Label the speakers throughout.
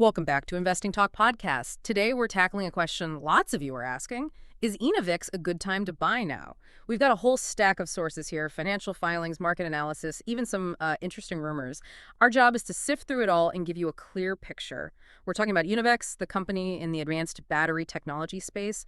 Speaker 1: Welcome back to Investing Talk Podcast. Today we're tackling a question lots of you are asking. Is Enovix a good time to buy now? We've got a whole stack of sources here, financial filings, market analysis, even some interesting rumors. Our job is to sift through it all and give you a clear picture. We're talking about Enovix, the company in the advanced battery technology space.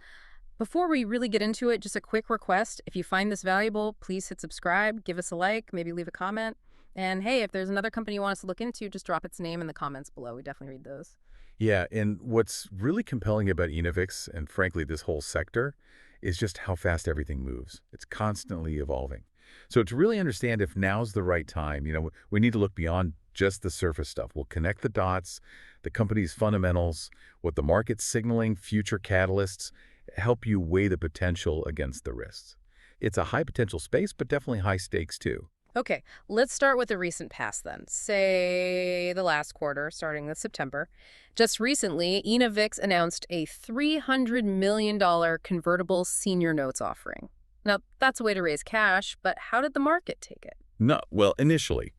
Speaker 1: Before we really get into it, just a quick request. If you find this valuable, please hit subscribe, give us a like, maybe leave a comment. And hey, if there's another company you want us to look into, just drop its name in the comments below. We definitely read those.
Speaker 2: Yeah, and what's really compelling about Enovix, and frankly this whole sector, is just how fast everything moves. It's constantly evolving. So to really understand if now's the right time, we need to look beyond just the surface stuff. We'll connect the dots, the company's fundamentals, what the market's signaling, future catalysts, help you weigh the potential against the risks. It's a high potential space, but definitely high stakes too.
Speaker 1: Okay, let's start with the recent past then. Say the last quarter, starting with September. Just recently, Enovix announced a $300 million convertible senior notes offering. Now, that's a way to raise cash, but how did the market take it?
Speaker 2: No, well, initially,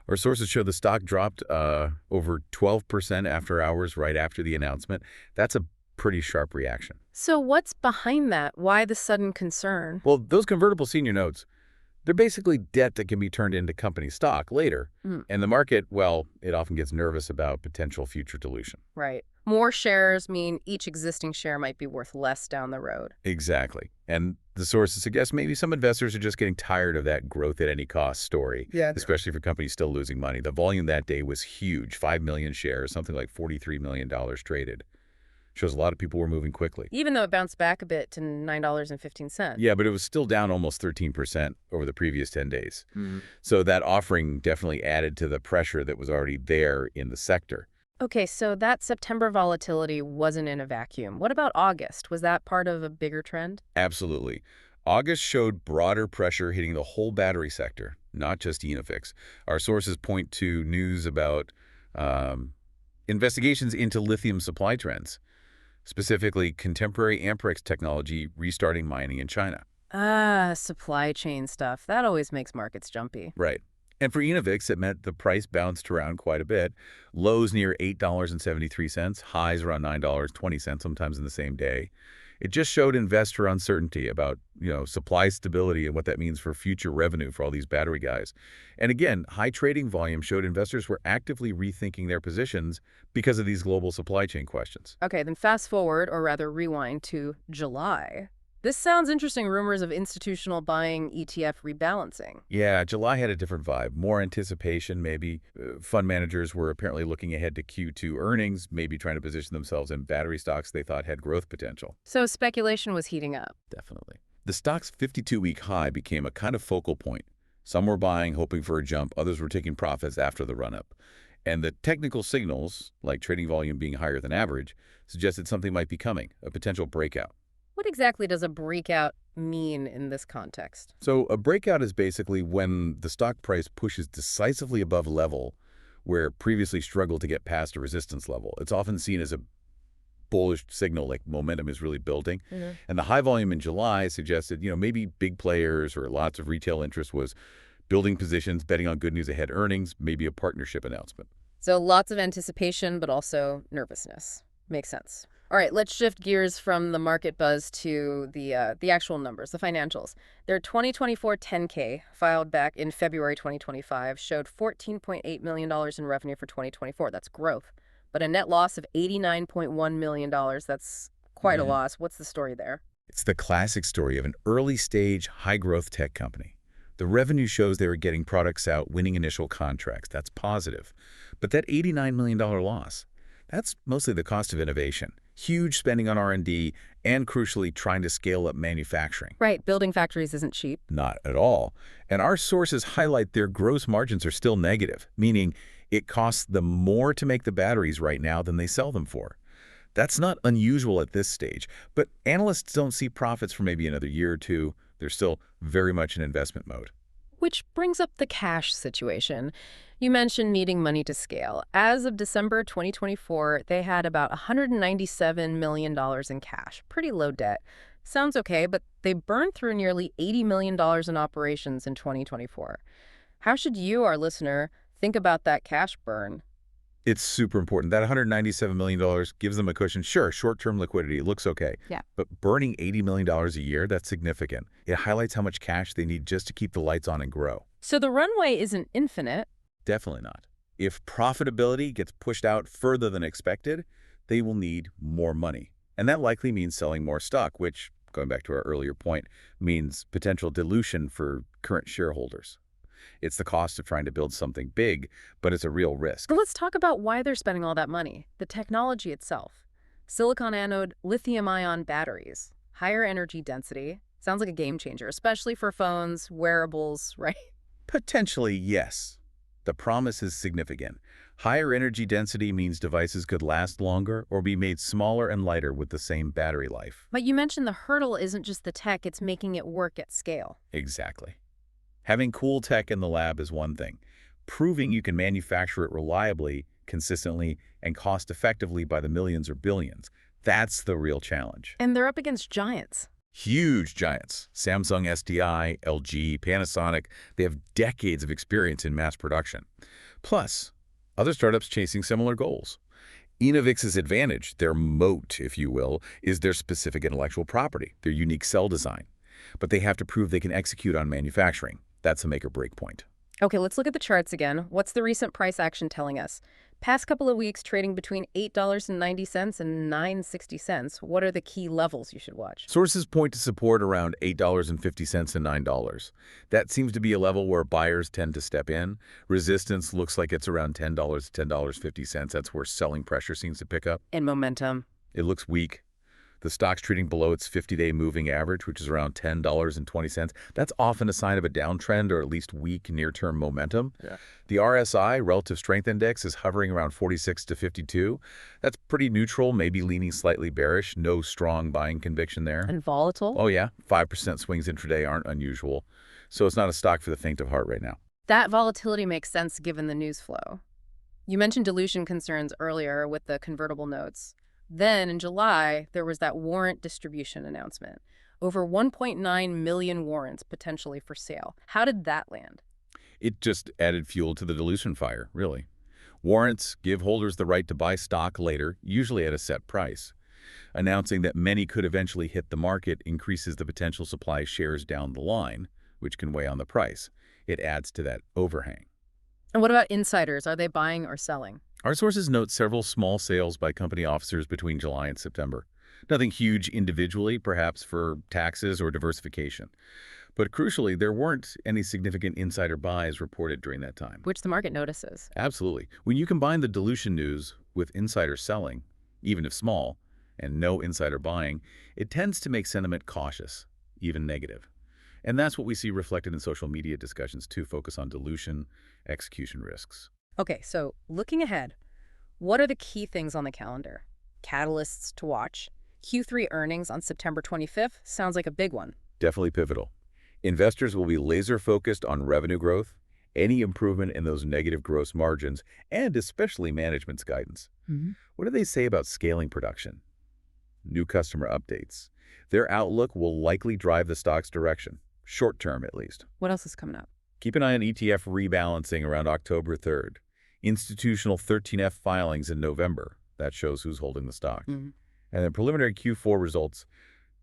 Speaker 2: our sources show the stock dropped over 12% after hours right after the announcement. That's a pretty sharp reaction.
Speaker 1: So what's behind that? Why the sudden concern?
Speaker 2: Well, those convertible senior notes, they're basically debt that can be turned into company stock later. And the market, well, it often gets nervous about potential future dilution.
Speaker 1: Right. More shares mean each existing share might be worth less down the road.
Speaker 2: Exactly. And the sources suggest maybe some investors are just getting tired of that growth at any cost story, especially for companies still losing money. The volume that day was huge, 5 million shares, something like $43 million traded. Shows a lot of people were moving quickly.
Speaker 1: Even though it bounced back a bit to $9.15.
Speaker 2: Yeah, but it was still down almost 13% over the previous 10 days. So that offering definitely added to the pressure that was already there in the sector.
Speaker 1: Okay, so that September volatility wasn't in a vacuum. What about August? Was that part of a bigger trend?
Speaker 2: Absolutely. August showed broader pressure hitting the whole battery sector, not just Enovix. Our sources point to news about investigations into lithium supply trends, specifically contemporary Amperex technology restarting mining in China.
Speaker 1: Supply chain stuff. That always makes markets jumpy.
Speaker 2: Right. And for Enovix, it meant the price bounced around quite a bit. Lows near $8.73, highs around $9.20, sometimes in the same day. It just showed investor uncertainty about, supply stability and what that means for future revenue for all these battery guys. And again, high trading volume showed investors were actively rethinking their positions because of these global supply chain questions.
Speaker 1: Okay, then fast forward, or rather rewind, to July. This sounds interesting, rumors of institutional buying ETF rebalancing.
Speaker 2: Yeah, July had a different vibe. More anticipation, maybe. Fund managers were apparently looking ahead to Q2 earnings, maybe trying to position themselves in battery stocks they thought had growth potential.
Speaker 1: So speculation was heating up.
Speaker 2: Definitely. The stock's 52-week high became a kind of focal point. Some were buying, hoping for a jump. Others were taking profits after the run-up. And the technical signals, like trading volume being higher than average, suggested something might be coming, a potential breakout.
Speaker 1: What exactly does a breakout mean in this context?
Speaker 2: So a breakout is basically when the stock price pushes decisively above a level where it previously struggled to get past a resistance level. It's often seen as a bullish signal, like momentum is really building. And the high volume in July suggested, maybe big players or lots of retail interest was building positions, betting on good news ahead earnings, maybe a partnership announcement.
Speaker 1: So lots of anticipation, but also nervousness. Makes sense. All right, let's shift gears from the market buzz to the actual numbers, the financials. Their 2024 10K, filed back in February 2025, showed $14.8 million in revenue for 2024. That's growth. But a net loss of $89.1 million. That's quite a loss. What's the story there?
Speaker 2: It's the classic story of an early-stage, high-growth tech company. The revenue shows they were getting products out, winning initial contracts. That's positive. But that $89 million loss, that's mostly the cost of innovation. Huge spending on R&D, and crucially, trying to scale up manufacturing.
Speaker 1: Right, building factories isn't cheap.
Speaker 2: Not at all. And our sources highlight their gross margins are still negative, meaning it costs them more to make the batteries right now than they sell them for. That's not unusual at this stage, but analysts don't see profits for maybe another year or two. They're still very much in investment mode.
Speaker 1: Which brings up the cash situation. You mentioned needing money to scale. As of December 2024, they had about $197 million in cash. Pretty low debt. Sounds okay, but they burned through nearly $80 million in operations in 2024. How should you, our listener, think about that cash burn?
Speaker 2: It's super important. That $197 million gives them a cushion. Sure, short-term liquidity, it looks okay.
Speaker 1: Yeah.
Speaker 2: But burning $80 million a year, that's significant. It highlights how much cash they need just to keep the lights on and grow.
Speaker 1: So the runway isn't infinite.
Speaker 2: Definitely not. If profitability gets pushed out further than expected, they will need more money. And that likely means selling more stock, which, going back to our earlier point, means potential dilution for current shareholders. It's the cost of trying to build something big, but it's a real risk.
Speaker 1: But let's talk about why they're spending all that money. The technology itself. Silicon anode, lithium-ion batteries, higher energy density. Sounds like a game changer, especially for phones, wearables, right?
Speaker 2: Potentially, yes. The promise is significant. Higher energy density means devices could last longer or be made smaller and lighter with the same battery life.
Speaker 1: But you mentioned the hurdle isn't just the tech, it's making it work at scale.
Speaker 2: Exactly. Having cool tech in the lab is one thing. Proving you can manufacture it reliably, consistently, and cost-effectively by the millions or billions, that's the real challenge.
Speaker 1: And they're up against giants.
Speaker 2: Huge giants. Samsung SDI, LG, Panasonic, they have decades of experience in mass production. Plus, other startups chasing similar goals. Enovix's advantage, their moat, if you will, is their specific intellectual property, their unique cell design. But they have to prove they can execute on manufacturing. That's a make-or-break point.
Speaker 1: Okay, let's look at the charts again. What's the recent price action telling us? Past couple of weeks trading between $8.90 and $9.60. What are the key levels you should watch?
Speaker 2: Sources point to support around $8.50 and $9. That seems to be a level where buyers tend to step in. Resistance looks like it's around $10 to $10.50. That's where selling pressure seems to pick up.
Speaker 1: And momentum.
Speaker 2: It looks weak. The stock's trading below its 50-day moving average, which is around $10.20. That's often a sign of a downtrend or at least weak near-term momentum.
Speaker 1: Yeah.
Speaker 2: The RSI, Relative Strength Index, is hovering around 46 to 52. That's pretty neutral, maybe leaning slightly bearish. No strong buying conviction there.
Speaker 1: And volatile?
Speaker 2: Oh, yeah. 5% swings intraday aren't unusual. So it's not a stock for the faint of heart right now.
Speaker 1: That volatility makes sense given the news flow. You mentioned dilution concerns earlier with the convertible notes. Then, in July, there was that warrant distribution announcement. Over 1.9 million warrants potentially for sale. How did that land?
Speaker 2: It just added fuel to the dilution fire, really. Warrants give holders the right to buy stock later, usually at a set price. Announcing that many could eventually hit the market increases the potential supply of shares down the line, which can weigh on the price. It adds to that overhang.
Speaker 1: And what about insiders? Are they buying or selling?
Speaker 2: Our sources note several small sales by company officers between July and September. Nothing huge individually, perhaps for taxes or diversification. But crucially, there weren't any significant insider buys reported during that time.
Speaker 1: Which the market notices.
Speaker 2: Absolutely. When you combine the dilution news with insider selling, even if small, and no insider buying, it tends to make sentiment cautious, even negative. And that's what we see reflected in social media discussions too, focus on dilution, execution risks.
Speaker 1: Okay, so looking ahead, what are the key things on the calendar? Catalysts to watch. Q3 earnings on September 25th sounds like a big one.
Speaker 2: Definitely pivotal. Investors will be laser-focused on revenue growth, any improvement in those negative gross margins, and especially management's guidance. What do they say about scaling production? New customer updates. Their outlook will likely drive the stock's direction, short-term at least.
Speaker 1: What else is coming up?
Speaker 2: Keep an eye on ETF rebalancing around October 3rd. Institutional 13F filings in November. That shows who's holding the stock. And then preliminary Q4 results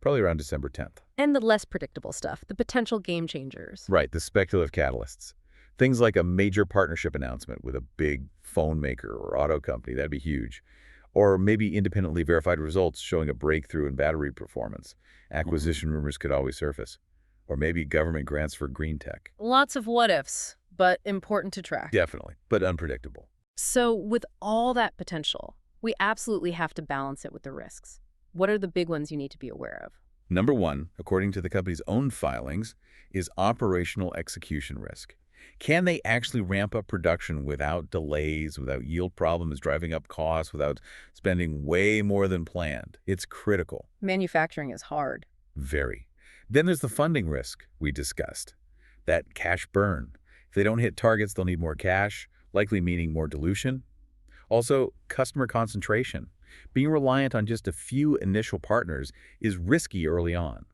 Speaker 2: probably around December 10th.
Speaker 1: And the less predictable stuff, the potential game changers.
Speaker 2: Right, the speculative catalysts. Things like a major partnership announcement with a big phone maker or auto company. That'd be huge. Or maybe independently verified results showing a breakthrough in battery performance. Acquisition rumors could always surface. Or maybe government grants for green tech.
Speaker 1: Lots of what-ifs, but important to track.
Speaker 2: Definitely, but unpredictable.
Speaker 1: So with all that potential, we absolutely have to balance it with the risks. What are the big ones you need to be aware of?
Speaker 2: Number one, according to the company's own filings, is operational execution risk. Can they actually ramp up production without delays, without yield problems driving up costs, without spending way more than planned? It's critical.
Speaker 1: Manufacturing is hard.
Speaker 2: Very. Then there's the funding risk we discussed, that cash burn. If they don't hit targets, they'll need more cash, likely meaning more dilution. Also, customer concentration. Being reliant on just a few initial partners is risky early on.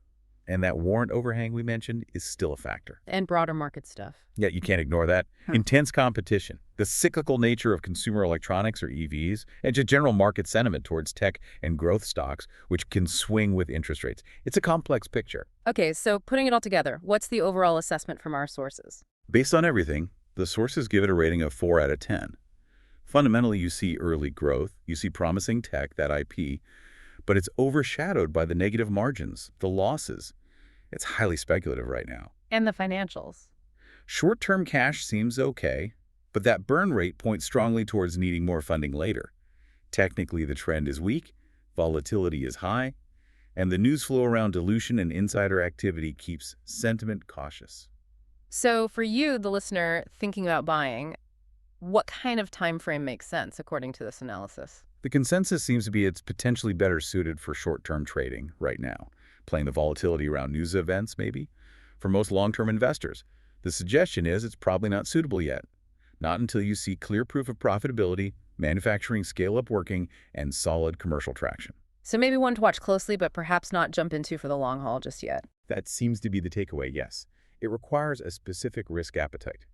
Speaker 2: And that warrant overhang we mentioned is still a factor.
Speaker 1: And broader market stuff.
Speaker 2: Yeah, you can't ignore that. Intense competition, the cyclical nature of consumer electronics or EVs, and just general market sentiment towards tech and growth stocks, which can swing with interest rates. It's a complex picture.
Speaker 1: Okay, so putting it all together, what's the overall assessment from our sources?
Speaker 2: Based on everything, the sources give it a rating of 4 out of 10. Fundamentally, you see early growth, you see promising tech, that IP, but it's overshadowed by the negative margins, the losses. It's highly speculative right now.
Speaker 1: And the financials.
Speaker 2: Short-term cash seems okay, but that burn rate points strongly towards needing more funding later. Technically, the trend is weak, volatility is high, and the news flow around dilution and insider activity keeps sentiment cautious.
Speaker 1: So for you, the listener, thinking about buying, what kind of time frame makes sense according to this analysis?
Speaker 2: The consensus seems to be it's potentially better suited for short-term trading right now, playing the volatility around news events maybe. For most long-term investors, the suggestion is it's probably not suitable yet. Not until you see clear proof of profitability, manufacturing scale-up working, and solid commercial traction.
Speaker 1: So maybe one to watch closely, but perhaps not jump into for the long haul just yet.
Speaker 2: That seems to be the takeaway, yes. It requires a specific risk appetite.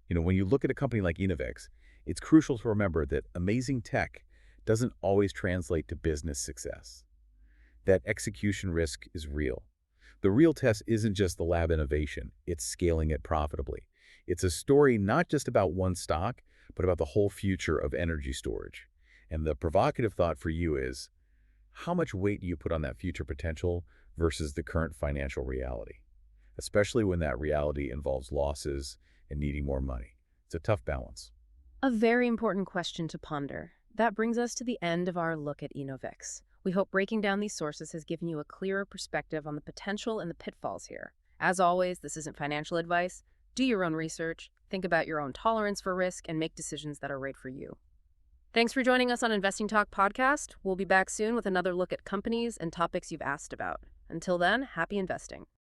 Speaker 2: When you look at a company like Enovix, it's crucial to remember that amazing tech doesn't always translate to business success. That execution risk is real. The real test isn't just the lab innovation, it's scaling it profitably. It's a story not just about one stock, but about the whole future of energy storage. And the provocative thought for you is, how much weight do you put on that future potential versus the current financial reality? Especially when that reality involves losses and needing more money. It's a tough balance.
Speaker 1: A very important question to ponder. That brings us to the end of our look at Enovix. We hope breaking down these sources has given you a clearer perspective on the potential and the pitfalls here. As always, this isn't financial advice. Do your own research, think about your own tolerance for risk, and make decisions that are right for you. Thanks for joining us on Investing Talk Podcast. We'll be back soon with another look at companies and topics you've asked about. Until then, happy investing.